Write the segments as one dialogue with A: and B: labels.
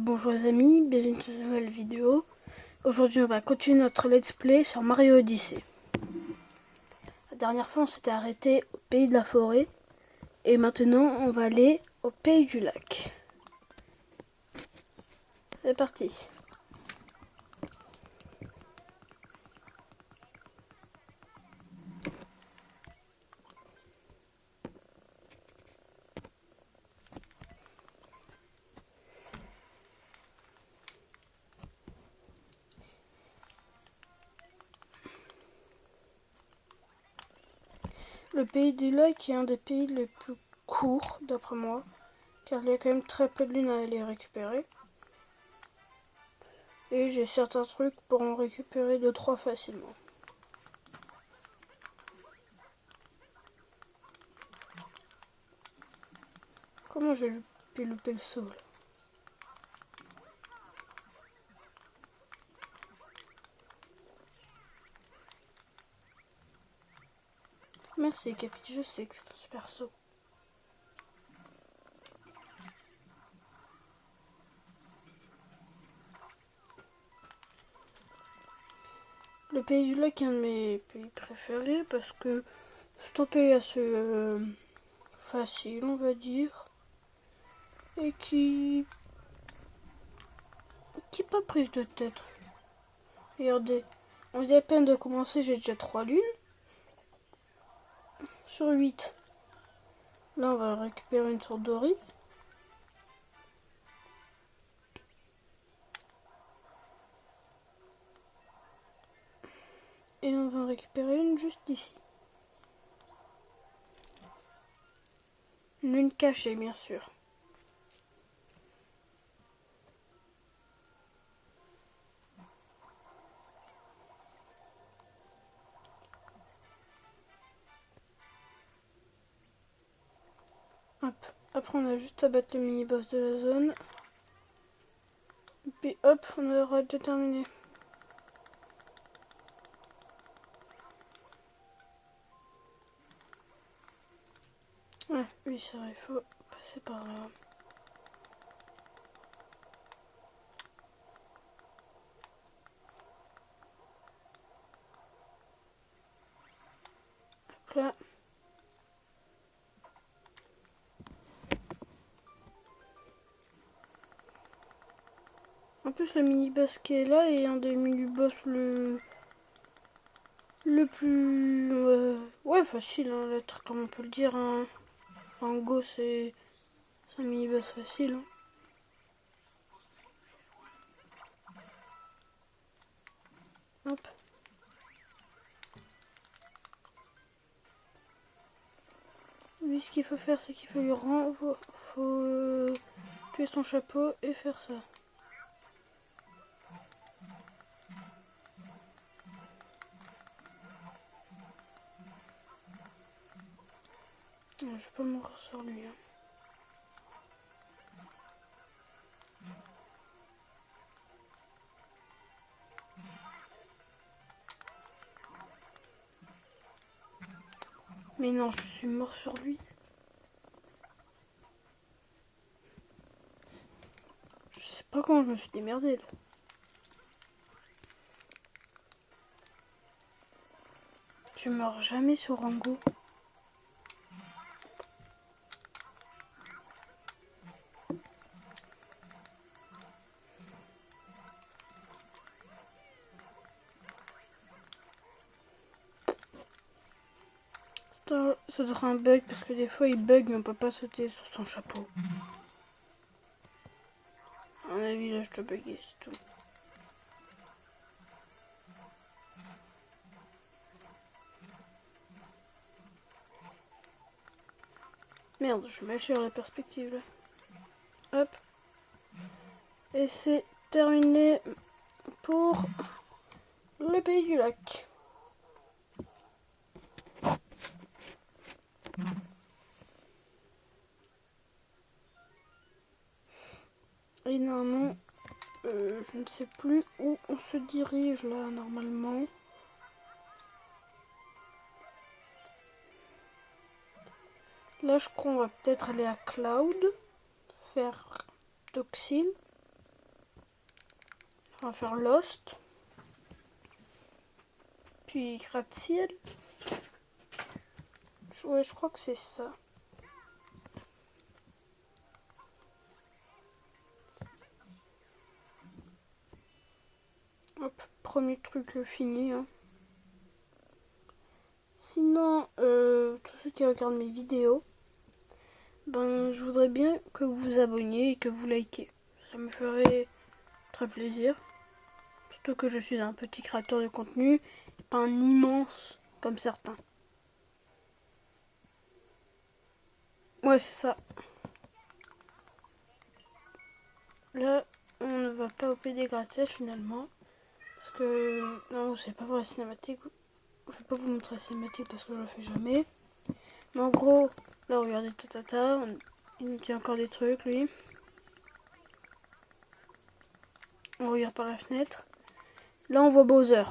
A: Bonjour les amis, bienvenue dans une nouvelle vidéo. Aujourd'hui on va continuer notre let's play sur Mario Odyssey. La dernière fois on s'était arrêté au pays de la forêt. Et maintenant on va aller au pays du lac. C'est parti. Le pays du lac est un des pays les plus courts d'après moi, car il y a quand même très peu de lunes à aller récupérer. Et j'ai certains trucs pour en récupérer 2-3 facilement. Comment j'ai pu louper le saut là? Merci Capi, je sais que c'est un super saut. Le pays du lac est un de mes pays préférés parce que c'est un pays assez facile, on va dire, et qui est pas prise de tête. Regardez, on vient à peine de commencer, j'ai déjà 3 lunes sur 8. Là, on va récupérer une sorte d'ori. Et on va récupérer une juste ici. Une lune cachée, bien sûr. Hop. Après, on a juste à battre le mini-boss de la zone. Et puis hop, on aura déjà terminé. Ouais, oui, c'est vrai, il faut passer par là. Hop là. En plus, le mini-boss qui est là est un des mini-boss le plus ouais, facile, hein, l'être, comme on peut le dire. Hein. En Go, c'est un mini-boss facile. Hein. Hop. Lui, ce qu'il faut faire, c'est qu'il faut lui rendre, faut tuer son chapeau et faire ça. Je vais pas mourir sur lui. Hein. Mais non, je suis mort sur lui. Je sais pas comment je me suis démerdé là. Je meurs jamais sur Rango. Ça doit être un bug parce que des fois il bug mais on peut pas sauter sur son chapeau. À mon avis là je dois bugger, c'est tout. Merde, je mets sur la perspective là. Hop. Et c'est terminé pour le pays du lac. Et normalement, je ne sais plus où on se dirige là normalement. Là je crois qu'on va peut-être aller à Cloud, faire Toxine. On va faire Lost. Puis gratte-ciel. Ouais, je crois que c'est ça. Hop, premier truc fini. Hein. Sinon, tous ceux qui regardent mes vidéos, ben, je voudrais bien que vous vous abonniez et que vous likez. Ça me ferait très plaisir. Surtout que je suis un petit créateur de contenu, pas un immense comme certains. Ouais, c'est ça. Là, on ne va pas au PD gratte-ciel finalement. Parce que... Non, vous savez pas voir la cinématique. Je vais pas vous montrer la cinématique parce que je le fais jamais. Mais en gros, là, regardez, tatata. Il nous dit encore des trucs, lui. On regarde par la fenêtre. Là, on voit Bowser.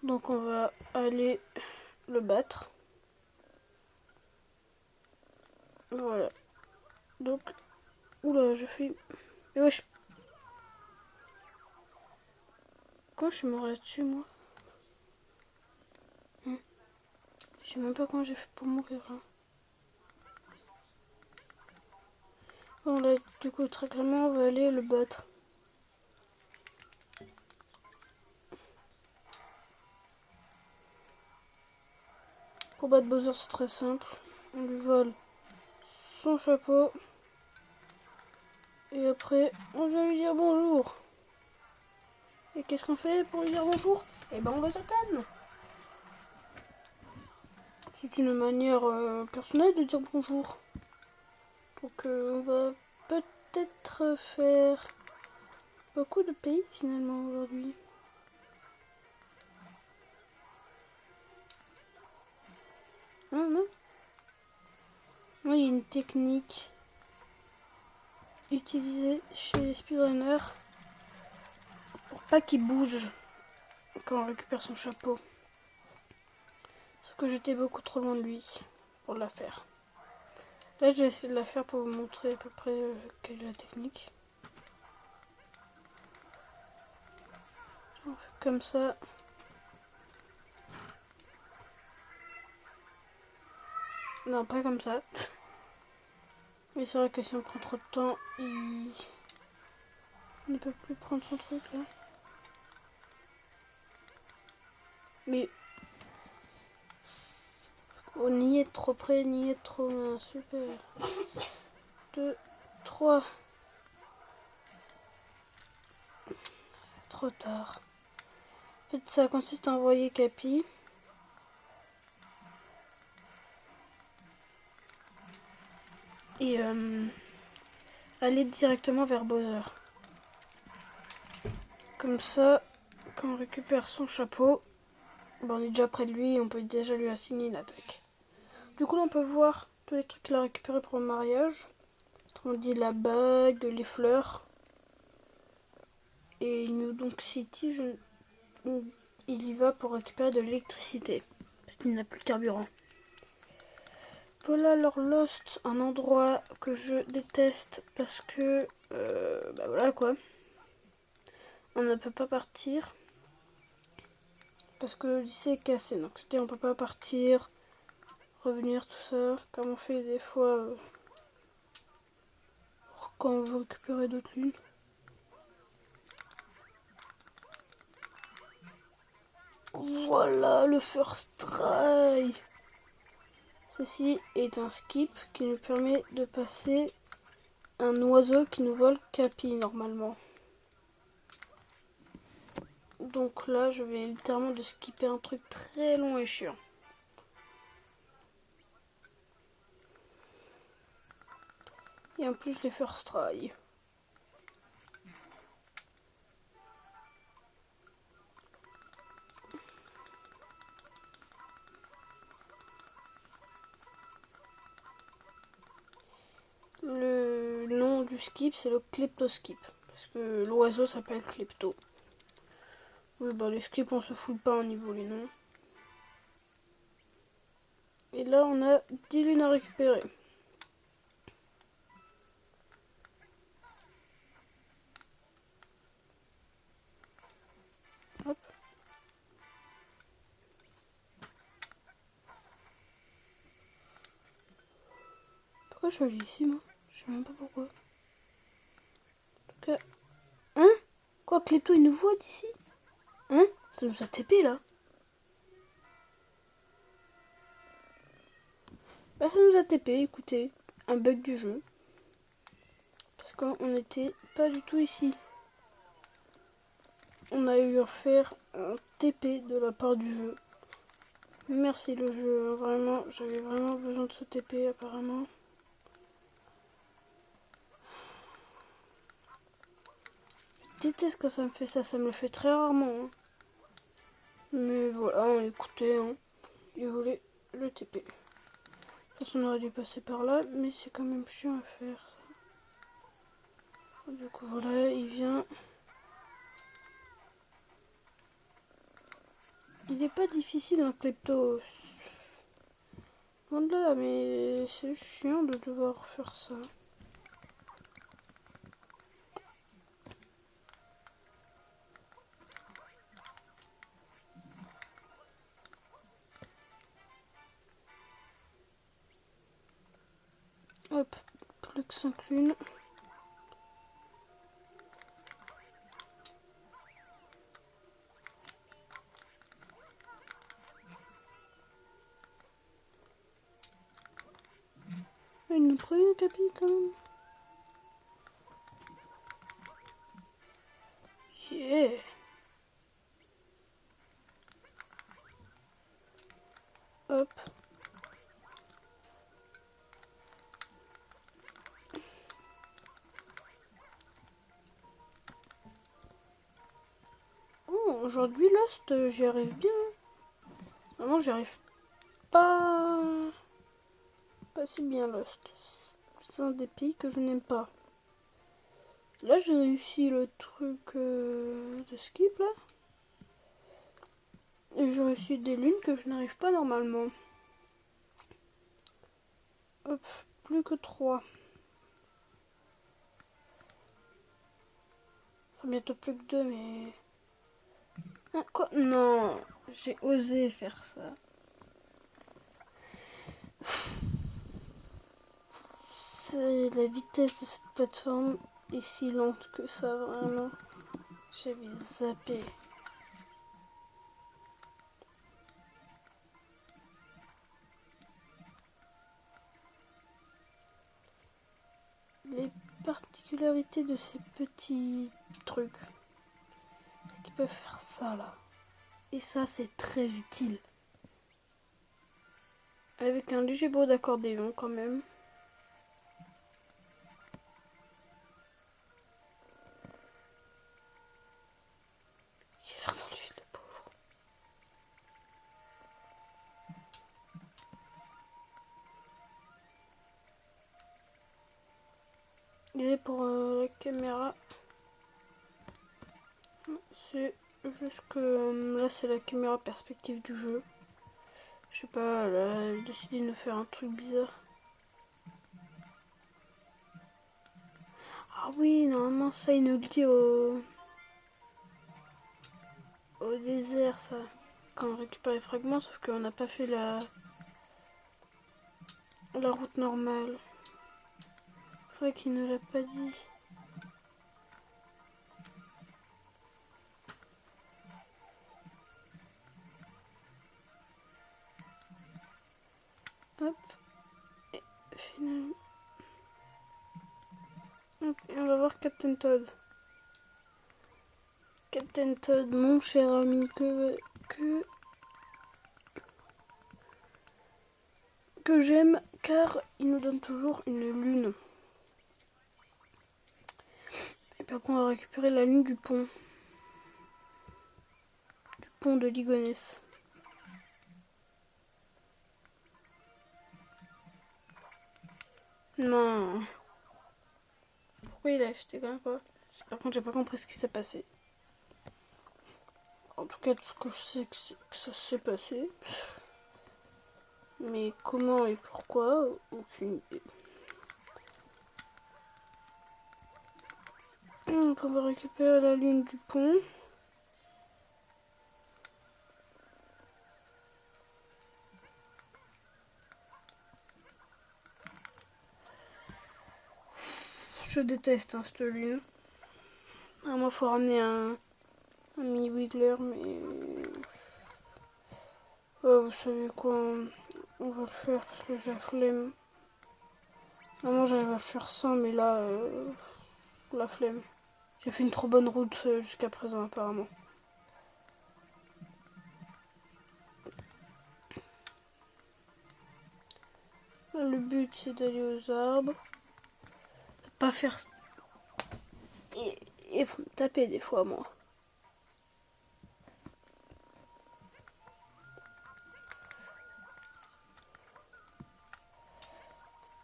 A: Donc, on va aller le battre. Voilà. Donc, oula, je fais... Mais wesh. Comment je suis mort là-dessus, moi? Je sais même pas comment j'ai fait pour mourir là. Bon, là, du coup, très clairement, on va aller le battre. Pour battre Bowser, c'est très simple. On lui vole son chapeau. Et après, on vient lui dire bonjour. Et qu'est-ce qu'on fait pour lui dire bonjour? Eh ben, on le tatane. C'est une manière personnelle de dire bonjour. Donc, on va peut-être faire beaucoup de pays finalement aujourd'hui. Ah non? Oui, il y a une technique utilisée chez les speedrunners pour pas qu'il bouge quand on récupère son chapeau. Parce que j'étais beaucoup trop loin de lui pour la faire. Là, j'ai essayé de la faire pour vous montrer à peu près quelle est la technique. On fait comme ça. Non, pas comme ça. Mais c'est vrai que si on prend trop de temps, il ne peut plus prendre son truc là. Mais on n'y est trop près, n'y est trop loin. Super. 2, 3. Trop tard. En fait, ça consiste à envoyer Capi. Et aller directement vers Bowser. Comme ça, quand on récupère son chapeau, ben on est déjà près de lui et on peut déjà lui assigner une attaque. Du coup, là, on peut voir tous les trucs qu'il a récupérés pour le mariage. On dit la bague, les fleurs. Et New Donk City, il y va pour récupérer de l'électricité. Parce qu'il n'a plus de carburant. Voilà alors Lost, un endroit que je déteste parce que... bah voilà quoi. On ne peut pas partir. Parce que le lycée est cassé. Donc on ne peut pas partir, revenir, tout ça. Comme on fait des fois quand on veut récupérer d'autres lunes. Voilà le first try. Ceci est un skip qui nous permet de passer un oiseau qui nous vole Capi normalement. Donc là, je vais littéralement de skipper un truc très long et chiant. Et en plus, les first try. Le nom du skip, c'est le kleptoskip. Parce que l'oiseau s'appelle Klepto. Oui, bah les skips, on se fout pas au niveau les noms. Et là, on a 10 lunes à récupérer. Pourquoi je suis allée ici, moi? Je sais même pas pourquoi. En tout cas... Hein? Quoi, Klepto, il nous voit d'ici? Hein? Ça nous a TP, là. Bah, ça nous a TP, écoutez. Un bug du jeu. Parce qu'on n'était pas du tout ici. On a eu à faire un TP de la part du jeu. Merci le jeu, vraiment, j'avais vraiment besoin de ce TP apparemment. Je déteste quand ça me fait ça me le fait très rarement. Hein. Mais voilà, écoutez, hein, il voulait le TP. De toute façon, on aurait dû passer par là, mais c'est quand même chiant à faire ça. Du coup, voilà, il vient. Il n'est pas difficile un klepto. Loin de là, mais c'est chiant de devoir faire ça. Hop, plus que 5 lunes. Il nous prévient Capi quand même. Yeah. Hop. Oh, aujourd'hui Lost, j'y arrive bien. Vraiment, j'y arrive pas si bien Lost. C'est un des pays que je n'aime pas. Là, j'ai réussi le truc de skip là. Et j'ai réussi des lunes que je n'arrive pas normalement. Hop, plus que 3. Enfin, bientôt plus que 2, mais... Ah, quoi? Non, j'ai osé faire ça. C'est la vitesse de cette plateforme est si lente que ça, vraiment. J'avais zappé. Les particularités de ces petits trucs, c'est qu'ils peuvent faire ça là. Et ça, c'est très utile. Avec un léger bruit d'accordéon quand même. Il a l'air dans l'huile, le pauvre. Il est pour la caméra. C'est juste que là, c'est la caméra perspective du jeu. Je sais pas, elle a décidé de nous faire un truc bizarre. Ah oui, normalement, ça, il nous le dit au désert, ça. Quand on récupère les fragments, sauf qu'on n'a pas fait la route normale. C'est vrai qu'il ne l'a pas dit. Hop. Et finalement... Hop, et on va voir Captain Todd. Captain Todd, mon cher ami, que j'aime, car il nous donne toujours une lune. Et puis après, on va récupérer la lune du pont. Du pont de Ligonesse. Non. Pourquoi il a acheté quand même pas? Par contre, j'ai pas compris ce qui s'est passé. En tout cas, tout ce que je sais, c'est que ça s'est passé. Mais comment et pourquoi, aucune idée. Donc on va récupérer la lune du pont. Je déteste hein, cette lune. Ah, moi, faut ramener un mini wiggler, mais vous savez quoi, on va le faire parce que j'ai la flemme. Normalement, j'arrive à le faire sans, mais là, la flemme. J'ai fait une trop bonne route jusqu'à présent, apparemment. Le but, c'est d'aller aux arbres. Pas faire... Et faut me taper des fois, moi.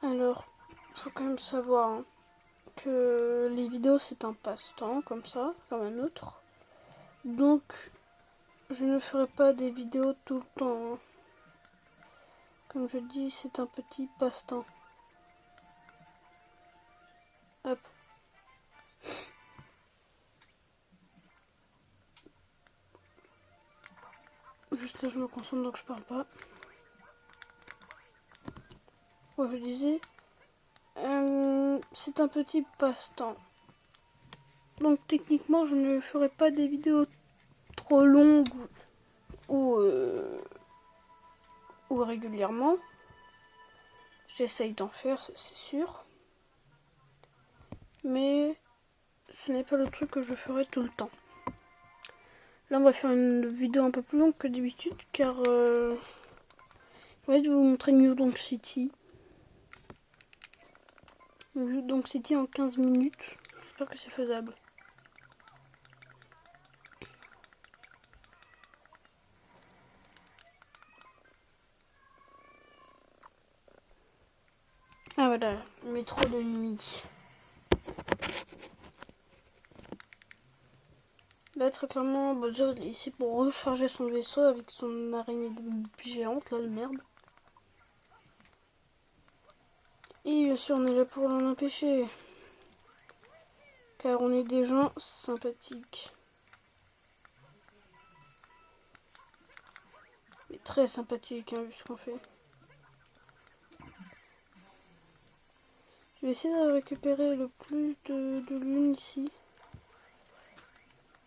A: Alors, faut quand même savoir hein, que les vidéos, c'est un passe-temps, comme ça, comme un autre. Donc, je ne ferai pas des vidéos tout le temps. Hein. Comme je dis, c'est un petit passe-temps. Hop. Juste là, je me concentre donc je parle pas. Moi, je disais, c'est un petit passe-temps. Donc, techniquement, je ne ferai pas des vidéos trop longues ou régulièrement. J'essaye d'en faire, c'est sûr. Mais ce n'est pas le truc que je ferai tout le temps. Là, on va faire une vidéo un peu plus longue que d'habitude, car je vais vous montrer New Donk City. New Donk City en 15 minutes. J'espère que c'est faisable. Ah voilà, métro de nuit. Là, très clairement, Bowser est ici pour recharger son vaisseau avec son araignée géante, là, de merde. Et bien sûr, on est là pour l'en empêcher. Car on est des gens sympathiques. Mais très sympathiques, hein, vu ce qu'on fait. Je vais essayer de récupérer le plus de lunes ici.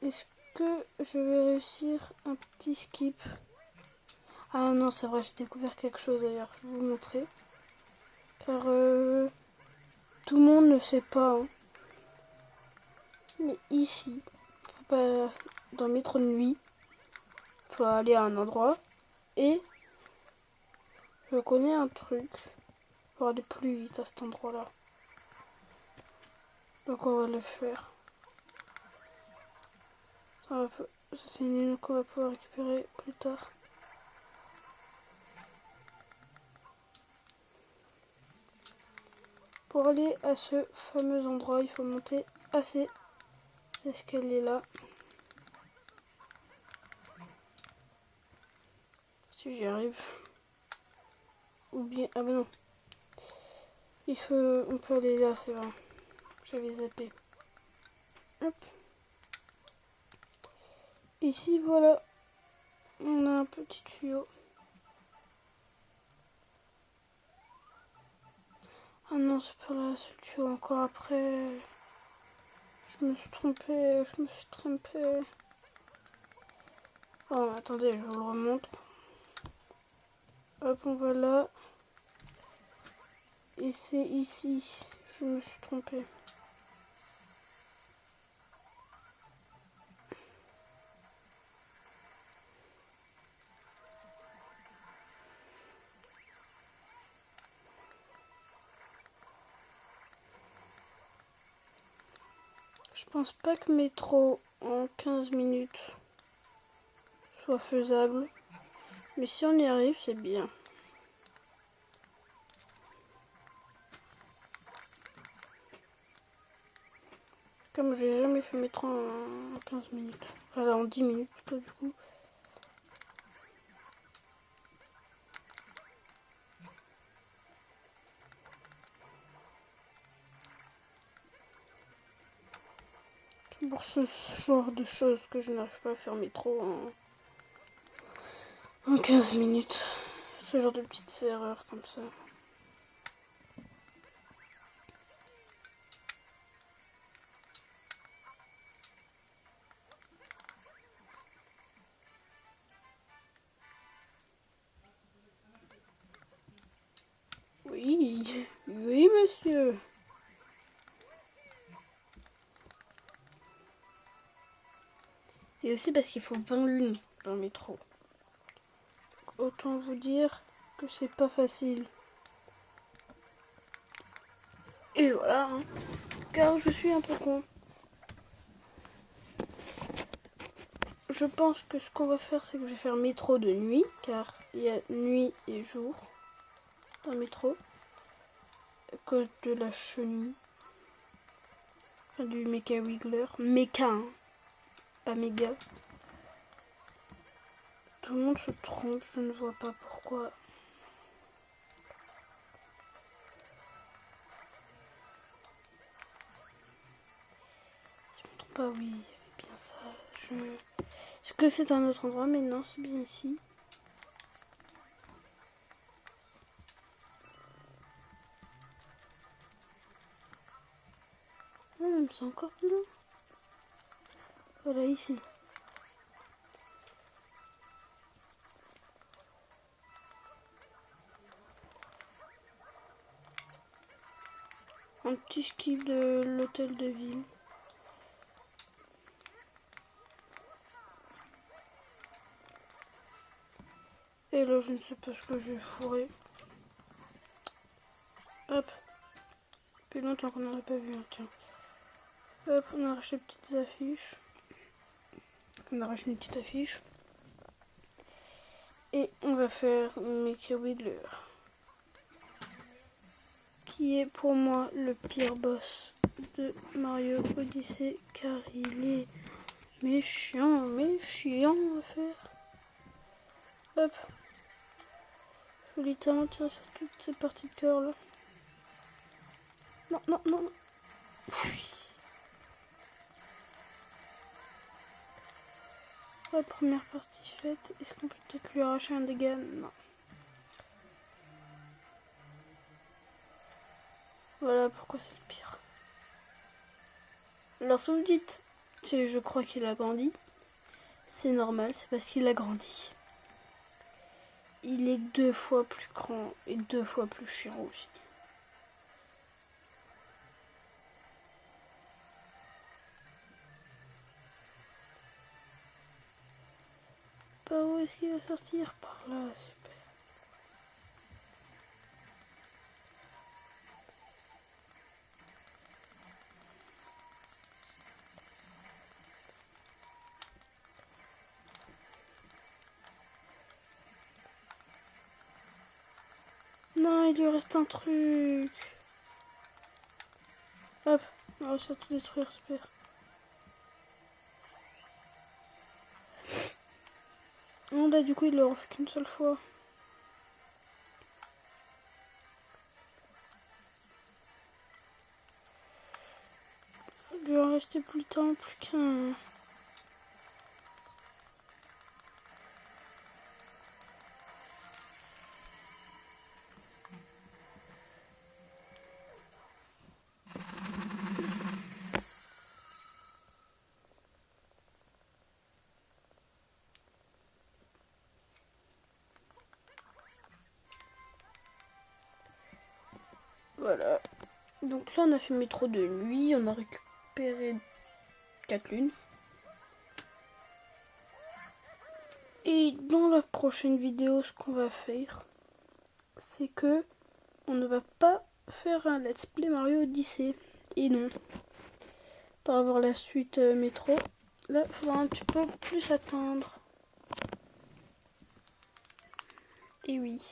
A: Est-ce que je vais réussir un petit skip? Ah non, c'est vrai, j'ai découvert quelque chose d'ailleurs, je vais vous montrer. Car tout le monde ne sait pas. Hein. Mais ici, faut pas dans le métro de nuit, faut aller à un endroit. Et je connais un truc pour aller plus vite à cet endroit-là. Donc on va le faire. Ça, c'est une lune qu'on va pouvoir récupérer plus tard. Pour aller à ce fameux endroit, il faut monter assez escaliers là. Si j'y arrive. Ou bien... Ah bah non. On peut aller là, c'est vrai. J'avais zappé. Hop. Ici, voilà. On a un petit tuyau. Ah non, c'est pas là, c'est le tuyau encore après. Je me suis trompée, Oh, attendez, je vous le remontre. Hop, on va là. Et c'est ici. Je me suis trompée. Je pense pas que métro en 15 minutes soit faisable. Mais si on y arrive, c'est bien. Comme j'ai jamais fait métro en 15 minutes. Enfin là, en 10 minutes plutôt du coup. C'est pour ce genre de choses que je n'arrive pas à faire métro en 15 minutes. Ce genre de petites erreurs comme ça. Oui, oui, monsieur. Et aussi parce qu'il faut 20 lunes dans le métro. Autant vous dire que c'est pas facile. Et voilà, hein. Car je suis un peu con. Je pense que ce qu'on va faire, c'est que je vais faire métro de nuit, car il y a nuit et jour dans le métro, à cause de la chenille, enfin, du méca wiggler, méca, hein, pas méga. Tout le monde se trompe, je ne vois pas pourquoi. Si je me trompe pas, oui, il y avait bien ça. Est-ce que c'est un autre endroit? Mais non, c'est bien ici. Ah, même c'est encore plus loin. Voilà, ici. Un petit ski de l'hôtel de ville. Et là, je ne sais pas ce que j'ai fourré. Hop. Depuis longtemps qu'on n'en a pas vu un, tiens. Hop, on arrache les petites affiches. On arrache une petite affiche. Et on va faire Mickey Wiggler. Qui est pour moi le pire boss de Mario Odyssey. Car il est méchant à faire. Hop. Faut littéralement tirer sur toutes ces parties de cœur là. Non, non, non, non. La première partie faite. Est-ce qu'on peut peut-être lui arracher un dégât? Non. Voilà pourquoi c'est le pire. Alors si vous me dites, je crois qu'il a grandi, c'est normal, c'est parce qu'il a grandi. Il est 2 fois plus grand et 2 fois plus chiant aussi. Par où est-ce qu'il va sortir? Par là, super. Non, il lui reste un truc. Hop, on va réussir à tout détruire, super. Non, là, du coup, il l'aura fait qu'une seule fois. Il lui en restait plus de temps, plus qu'un. Voilà. Donc là, on a fait métro de nuit, on a récupéré 4 lunes. Et dans la prochaine vidéo, ce qu'on va faire, c'est que on ne va pas faire un let's play Mario Odyssey. Et non, pour avoir la suite métro, là, il faudra un petit peu plus attendre. Et oui,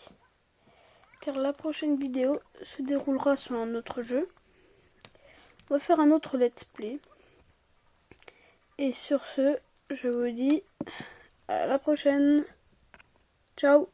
A: car la prochaine vidéo se déroulera sur un autre jeu. On va faire un autre let's play. Et sur ce, je vous dis à la prochaine. Ciao.